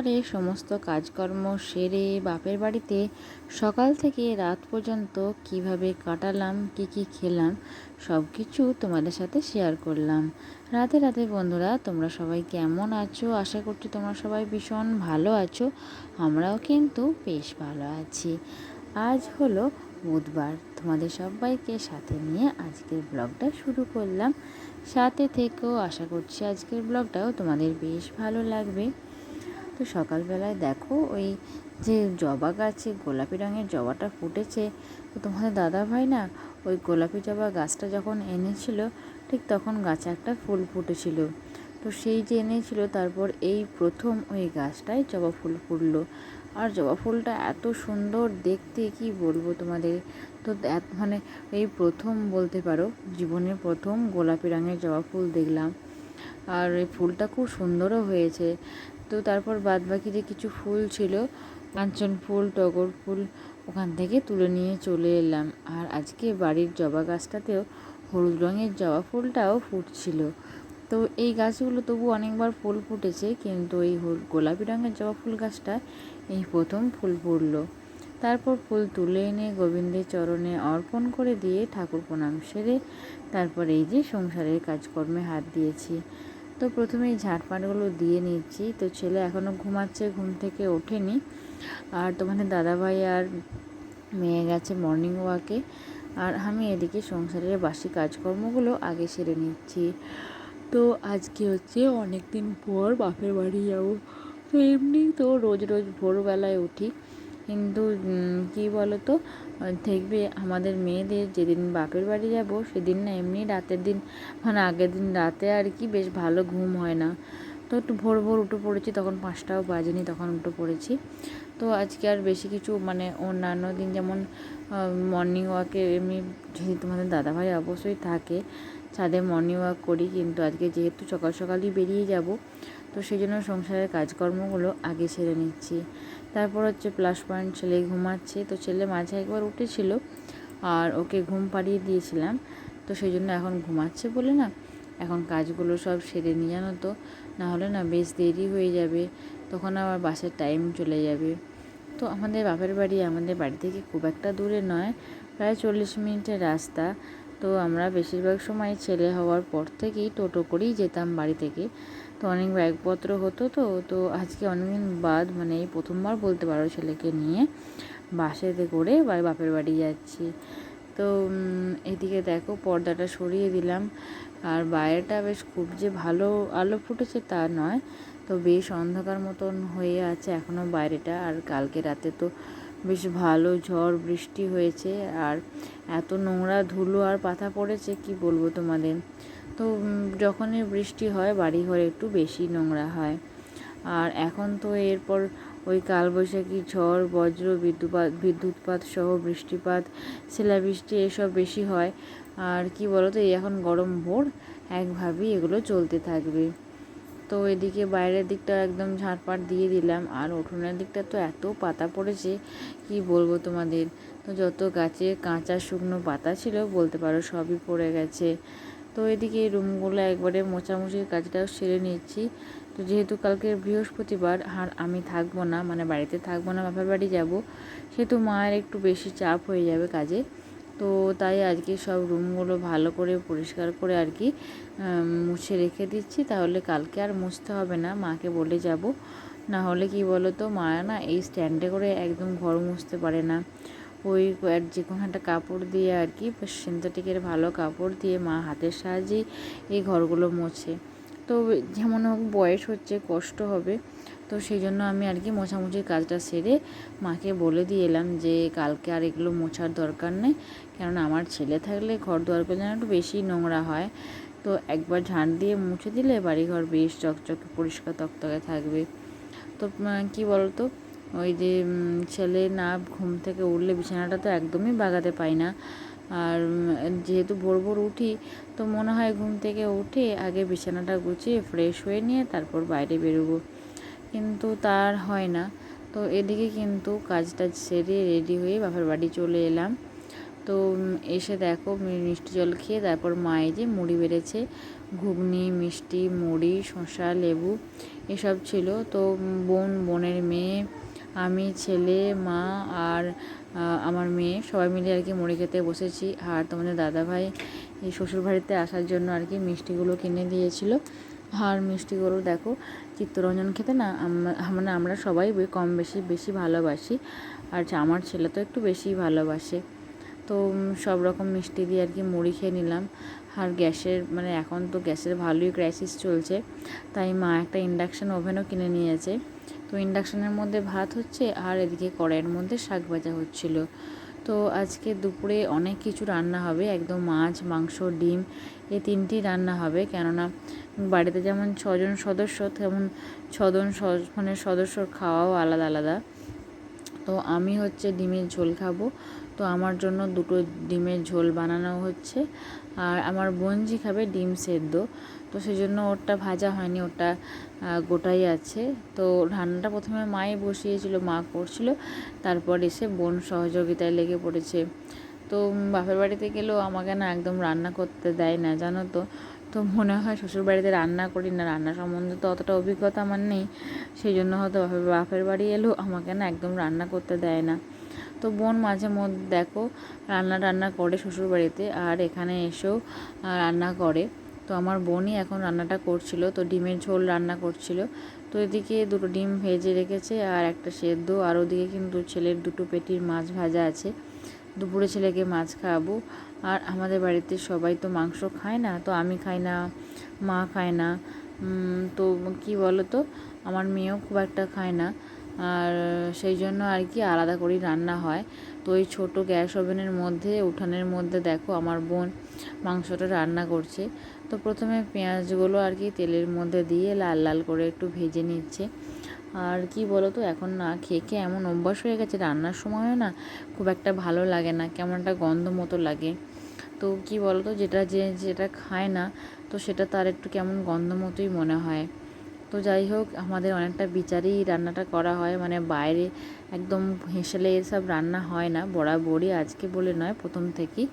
আর এই সমস্ত কাজকর্ম সেরে বাপের বাড়িতে সকাল থেকে রাত পর্যন্ত কিভাবে কাটালাম, কি খেলাম, সব কিছু তোমাদের সাথে শেয়ার করলাম। রাতে রাতে বন্ধুরা, তোমরা সবাই কেমন আছো? আশা করছি তোমরা সবাই ভীষণ ভালো আছো। আমরাও কিন্তু বেশ ভালো আছি। আজ হলো বুধবার। তোমাদের সবাইকে সাথে নিয়ে আজকের ব্লগটা শুরু করলাম। সাথে থেকেও আশা করছি আজকের ব্লগটাও তোমাদের বেশ ভালো লাগবে। তো সকালবেলায় দেখো ওই যে জবা গাছে গোলাপি রঙের জবাটা ফুটেছে। তো তোমাদের দাদাভাই না ওই গোলাপি জবা গাছটা যখন এনেছিল, ঠিক তখন গাছে একটা ফুল ফুটেছিল। তো সেই যে এনেছিল, তারপর এই প্রথম ওই গাছটায় জবা ফুল ফুটলো। আর জবা ফুলটা এত সুন্দর দেখতে, কি বলবো তোমাদের। তো মানে এই প্রথম বলতে পারো, জীবনের প্রথম গোলাপি রঙের জবা ফুল দেখলাম। আর এই ফুলটা খুব সুন্দরও হয়েছে। তো তারপর বাদবাকি যে কিছু ফুল ছিল, কাঞ্চন ফুল, টগর ফুল, ওখান থেকে তুলে নিয়ে চলে এলাম। আর আজকে বাড়ির জবা গাছটাতেও হলুদ রঙের জবা ফুলটাও ফুটছিল। তো এই গাছগুলো তবু অনেকবার ফুল ফুটেছে, কিন্তু এই গোলাপি রঙের জবা ফুল গাছটা এই প্রথম ফুল ফুটলো। তারপর ফুল তুলে এনে গোবিন্দের চরণে অর্পণ করে দিয়ে ঠাকুর প্রণাম সেরে তারপর এই যে সংসারের কাজকর্মে হাত দিয়েছি। তো প্রথমেই ঝাঁটপাটগুলো দিয়ে নিচ্ছি। তো ছেলে এখনও ঘুমাচ্ছে, ঘুম থেকে ওঠেনি। আর তোমাদের দাদাভাই আর মেয়ে গেছে মর্নিং ওয়াকে। আর আমি এদিকে সংসারের বাসি কাজকর্মগুলো আগে সেরে নিচ্ছি। তো আজকে হচ্ছে অনেক দিন পর বাপের বাড়ি যাবো। তো এমনি তো রোজ রোজ ভোরবেলায় উঠি, কিন্তু কী বলো তো, দেখবে আমাদের মেয়েদের যেদিন বাপের বাড়ি যাব সেদিন না এমনি রাতের দিন, মানে আগের দিন রাতে আর কি বেশ ভালো ঘুম হয় না। তো একটু ভোর ভোর উঠে পড়েছি, তখন 5টাও বাজেনি, তখন উঠে পড়েছি। তো আজকে আর বেশি কিছু মানে অন্যান্য দিন যেমন মর্নিং ওয়াকে এমনি যদি তোমাদের দাদাভাই অবশ্যই থাকে, ছাদে মর্নিং ওয়াক করি, কিন্তু আজকে যেহেতু সকাল সকালই বেরিয়ে যাব, তো সেই জন্য সংসারের কাজকর্মগুলো আগে সেরে নিচ্ছি। তারপর হচ্ছে প্লাস পয়েন্ট, ছেলে ঘুমাচ্ছে। তো ছেলে মাঝে একবার উঠেছিল, আর ওকে ঘুম পাড়িয়ে দিয়েছিলাম। তো সেই জন্য এখন ঘুমাচ্ছে বলে না, এখন কাজগুলো সব সেরে নিয়ে জানো তো, নাহলে না বেশ দেরি হয়ে যাবে, তখন আবার বাসের টাইম চলে যাবে। তো আমাদের বাপের বাড়ি আমাদের বাড়ি থেকে খুব একটা দূরে নয়, প্রায় 40 মিনিটের রাস্তা। তো আমরা বেশিরভাগ সময় ছেলে হওয়ার পর থেকেই টোটো করেই যেতাম বাড়ি থেকে। তো অনেক ব্যাগপত্র হতো। তো আজকে অনেকদিন বাদ, মানে এই প্রথমবার বলতে পারো ছেলেকে নিয়ে বাসেতে করে বাপের বাড়ি যাচ্ছি। তো এদিকে দেখো পর্দাটা সরিয়ে দিলাম। আর বাইরেটা বেশ খুব যে ভালো আলো ফুটেছে তা নয়, তো বেশ অন্ধকার মতন হয়ে আছে এখনও বাইরেটা। আর কালকে রাতে তো বেশ ভালো ঝড় বৃষ্টি হয়েছে, আর এত নোংরা ধুলো আর পাতা পড়েছে, কি বলবো তোমাদের। তো যখনই বৃষ্টি হয় বাড়িঘর একটু বেশি নোংরা হয়। আর এখন তো এরপর ওই কালবৈশাখী ঝড়, বজ্র, বিদ্যুৎপাত সহ বৃষ্টিপাত, শিলাবৃষ্টি এসব বেশি হয়। আর কি বলো তো, এই এখন গরম ভোর, একভাবেই এগুলো চলতে থাকবে। তো এদিকে বাইরের দিকটা একদম ঝাঁটপাট দিয়ে দিলাম। আর উঠোনের দিকটা তো এত পাতা পড়েছে, কি বলবো তোমাদের। তো যত গাছে কাঁচা শুকনো পাতা ছিল বলতে পারো সবই পড়ে গেছে। তো এদিকে এই রুমগুলো একবারে মোছামুছির কাজটাও সেরে নিচ্ছি। তো যেহেতু কালকে বৃহস্পতিবার আর আমি থাকবো না, মানে বাড়িতে থাকবো না, বাপের বাড়ি যাব, সেহেতু মায়ের একটু বেশি চাপ হয়ে যাবে কাজে। তো তাই আজকে সব রুমগুলো ভালো করে পরিষ্কার করে আর কি মুছে রেখে দিচ্ছি, তাহলে কালকে আর মুছতে হবে না, মাকে বলে যাব। না হলে কি বলো তো, মা না এই স্ট্যান্ডে করে একদম ঘর মুছতে পারে না। ওই যে কোনো একটা কাপড় দিয়ে আর কি, সিনথেটিকের ভালো কাপড় দিয়ে মা হাতের সাহায্যেই এই ঘরগুলো মোছে। তো যেমন হোক বয়স হচ্ছে, কষ্ট হবে। তো সেই জন্য আমি আর কি মোছামুছির কাজটা সেরে মাকে বলে দিয়ে এলাম যে কালকে আর এগুলো মোছার দরকার নেই, কেননা আমার ছেলে থাকলে ঘর দুয়ারগুলো যেন একটু বেশি নোংরা হয়। তো একবার ঝাঁট দিয়ে মুছে দিলে বাড়িঘর বেশ চকচকে পরিষ্কার তকতকে থাকবে। তো কী বলতো, ওই যে ছেলে না ঘুম থেকে উঠলে বিছানাটা তো একদমই বাগাতে পাই না। আর যেহেতু ভোর ভোর উঠি, তো মনে হয় ঘুম থেকে উঠে আগে বিছানাটা গুছিয়ে ফ্রেশ হয়ে নিয়ে তারপর বাইরে বেরোবো, কিন্তু তার হয় না। তো এদিকে কিন্তু কাজটা সেরে রেডি হয়ে বাপের বাড়ি চলে এলাম। তো এসে দেখো মিষ্টি জল খেয়ে তারপর মায়ে যে মুড়ি বেড়েছে, ঘুগনি, মিষ্টি, মুড়ি, শসা, লেবু এসব ছিল। তো বোনের মেয়ে, আমি, ছেলে, মা আর আমার মেয়ে সবাই মিলে আর কি মুড়ি খেতে বসেছি। আর তোমাদের দাদাভাই এই শ্বশুরবাড়িতে আসার জন্য আর কি মিষ্টিগুলো কিনে দিয়েছিল। আর মিষ্টিগুলো দেখো, চিত্তরঞ্জন খেতে না মানে আমরা সবাই কম বেশি ভালোবাসি। আর আমার ছেলে তো একটু বেশিই ভালোবাসে। তো সব রকম মিষ্টি দিয়ে আর কি মুড়ি খেয়ে নিলাম। আর গ্যাসের মানে এখন তো গ্যাসের ভালোই ক্রাইসিস চলছে, তাই মা একটা ইন্ডাকশান ওভেনও কিনে নিয়েছে। তো ইন্ডাকশানের মধ্যে ভাত হচ্ছে আর এদিকে কড়াইয়ের মধ্যে শাক ভাজা হচ্ছিলো। তো আজকে দুপুরে অনেক কিছু রান্না হবে, একদম মাছ, মাংস, ডিম এই 3টি রান্না হবে। কেননা বাড়িতে যেমন 6জন সদস্য, তেমন 6জন মানে সদস্যর খাওয়াও আলাদা আলাদা। তো আমি হচ্ছে ডিমের ঝোল খাবো, তো আমার জন্য 2টো ডিমের ঝোল বানানো হচ্ছে। আর আমার বোনজি খাবে ডিম সেদ্ধ, তো সেই জন্য ওরটা ভাজা হয়নি, ওটা গোটাই আছে। তো রান্নাটা প্রথমে মাই বসিয়েছিল, মা করছিল, তারপর এসে বোন সহযোগিতায় লেগে পড়েছে। তো বাপের বাড়িতে গেলেও আমাকে না একদম রান্না করতে দেয় না, জানো তো। তো মনে হয় শ্বশুরবাড়িতে রান্না করি না, রান্না সম্বন্ধে তো অতটা অভিজ্ঞতা আমার নেই, সেই জন্য হয়তো বাপের বাড়ি এলেও আমাকে না একদম রান্না করতে দেয় না। তো বোন মাঝে মধ্যে দেখো রান্না করে শ্বশুরবাড়িতে, আর এখানে এসেও রান্না করে। তো আমার বোনই এখন রান্নাটা করছিল, তো ডিমের ঝোল রান্না করছিল। তো এদিকে 2টো ডিম ভেজে রেখেছে আর একটা সেদ্ধ, আর ওদিকে কিন্তু ছেলের 2টো পেটির মাছ ভাজা আছে। দুপুরে ছেলেকে মাছ খাওয়াবো। আর আমাদের বাড়িতে সবাই তো মাংস খায় না, তো আমি খাই না, মা খায় না। তো কি বলো তো, আমার মেয়েও খুব একটা খায় না। আর সেই জন্য আর কি আলাদা করেই রান্না হয়। তো এই ছোটো গ্যাস ওভেনের মধ্যে, উঠানের মধ্যে দেখো আমার বোন মাংসটা রান্না করছে। তো প্রথমে পেঁয়াজগুলো আর কি তেলের মধ্যে দিয়ে লাল লাল করে একটু ভেজে নিচ্ছে। আর কি বলো তো, এখন না খেয়ে খেয়ে এমন অভ্যাস হয়ে গেছে, রান্নার সময়ও না খুব একটা ভালো লাগে না, কেমন একটা গন্ধ মতো লাগে। তো কি বলো তো, যেটা খায় না, তো সেটা তার একটু কেমন গন্ধ মতোই মনে হয়। তো যাই হোক, আমাদের অনেকটা বিচারেই রান্নাটা করা হয়, মানে বাইরে একদম হেসেলে এসব রান্না হয় না বরাবরই, আজকে বলে নয়, প্রথম থেকেই।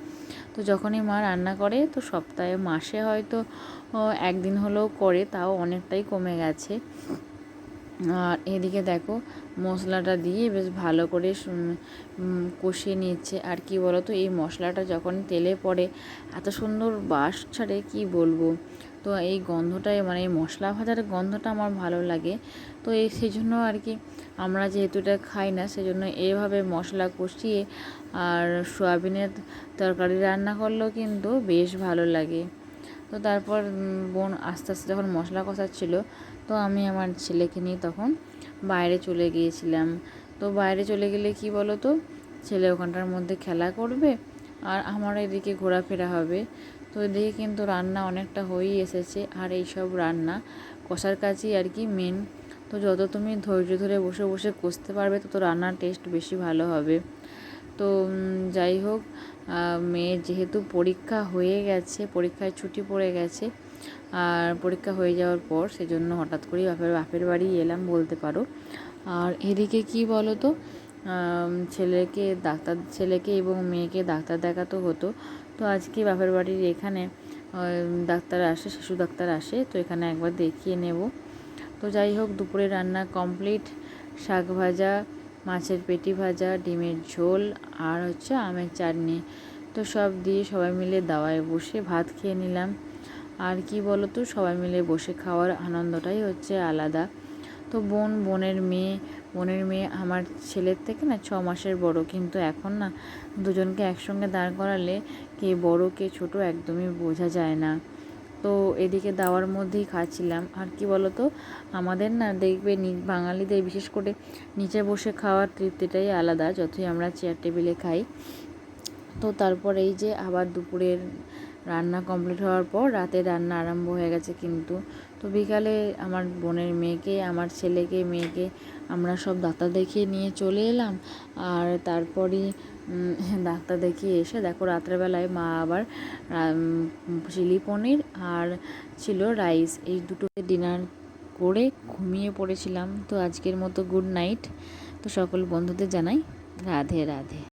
তো যখনই মা রান্না করে, তো সপ্তাহে মাসে হয়তো একদিন হলেও করে, তাও অনেকটাই কমে গেছে। আর এদিকে দেখো মশলাটা দিয়ে বেশ ভালো করে কষিয়ে নিচ্ছে। আর কি বলো তো, এই মশলাটা যখন তেলে পড়ে এত সুন্দর বাস ছাড়ে, কি বলবো। তো এই গন্ধটাই, মানে এই মশলা ভাজার গন্ধটা আমার ভালো লাগে। তো সেই জন্য আর কি আমরা যেহেতু এটা খাই না, সেজন্য এভাবে মশলা কষিয়ে আর সয়াবিনের তরকারি রান্না করলেও কিন্তু বেশ ভালো লাগে। তো তারপর বোন আস্তে আস্তে যখন মশলা কষাচ্ছিল, তো আমি আমার ছেলেকে নিয়ে তখন বাইরে চলে গিয়েছিলাম। তো বাইরে চলে গেলে কি বলো তো, ছেলে ওখানটার মধ্যে খেলা করবে আর আমার এদিকে ঘোরাফেরা হবে। তো এদিকে কিন্তু রান্না অনেকটা হয়েই এসেছে, আর এই সব রান্না কষার কাজই আর কি মেন। তো যত তুমি ধৈর্য ধরে বসে বসে কষতে পারবে, তত রান্নার টেস্ট বেশি ভালো হবে। তো যাই হোক, মেয়ের যেহেতু পরীক্ষা হয়ে গেছে, পরীক্ষায় ছুটি পড়ে গেছে, আর পরীক্ষা হয়ে যাওয়ার পর সেজন্য হঠাৎ করেই বাপের বাড়ি এলাম বলতে পারো। আর এদিকে কি বলো তো, ছেলেকে এবং মেয়েকে ডাক্তার দেখাতে হতো। তো আজকে বাপের বাড়ির এখানে ডাক্তার আসে, শিশু ডাক্তার আসে, তো এখানে একবার দেখিয়ে নেব। তো যাই হোক, দুপুরে রান্না কমপ্লিট, শাক ভাজা, মাছের পেটি ভাজা, ডিমের ঝোল আর হচ্ছে আমের চাটনি। তো সব দিয়ে সবাই মিলে দাওয়ায় বসে ভাত খেয়ে নিলাম। আর কি বলো তো, সবাই মিলে বসে খাওয়ার আনন্দটাই হচ্ছে আলাদা। তো বোনের মেয়ে আমার ছেলের থেকে না 6 মাসের বড়, কিন্তু এখন না দুজনকে একসঙ্গে দাঁড় করালে কে বড় কে ছোট একদমই বোঝা যায় না। তো এদিকে দাওয়ার মধ্যেই খাচ্ছিলাম। আর কি বলো তো, আমাদের না দেখবে বাঙালিদের বিশেষ করে নিচে বসে খাওয়ার তৃপ্তিটাই আলাদা, যতই আমরা চেয়ার টেবিলে খাই। তো তারপর এই যে আবার দুপুরের রান্না কমপ্লিট হওয়ার পর রাতের রান্না আরম্ভ হয়ে গেছে কিন্তু। তো বিকালে আমার বোনের মেয়েকে, আমার ছেলেকে, মেয়েকে আমরা সব ডাক্তার দেখিয়ে নিয়ে চলে এলাম। আর তারপরই ডাক্তার দেখিয়ে এসে দেখো রাত্রেবেলায় মা আবার চিলি পনির আর ছিল রাইস, এই দুটো ডিনার করে ঘুমিয়ে পড়েছিলাম। তো আজকের মতো গুড নাইট। তো সকল বন্ধুদের জানাই রাধে রাধে।